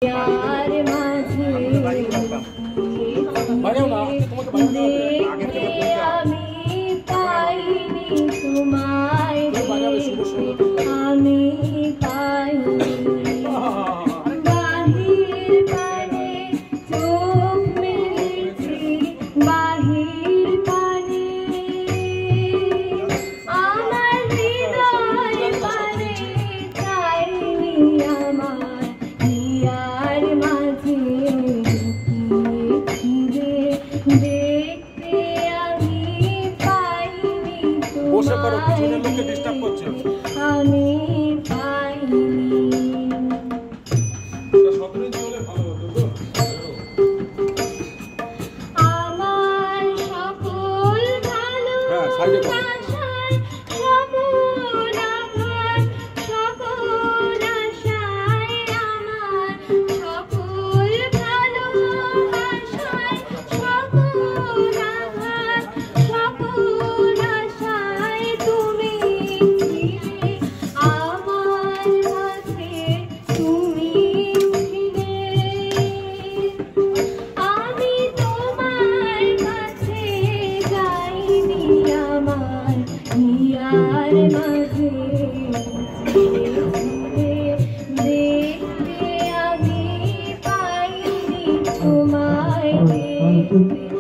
यार माझे देखते आमी पाइनी तुम्हाय देखते आमी पाइनी बाहिर पाने चोख मेलेছি बाहिर पाने আমার হৃদয় পানে চাইনি আমার হিয়ার মাঝে দেখতে আমি পাইনি আমি পাইনি আমার সকল ভালোবাসায় সকল আঘাত সকল আশায় আমার সকল ভালোবাসায় সকল আঘাত সকল আশায় তুমি ছিলে আমার মাঝে তুমি ছিলে আমি তোমার কাছে যাইনি আমার হিয়ার মাঝে দেখতে আমি পাইনি তোমায় দেখতে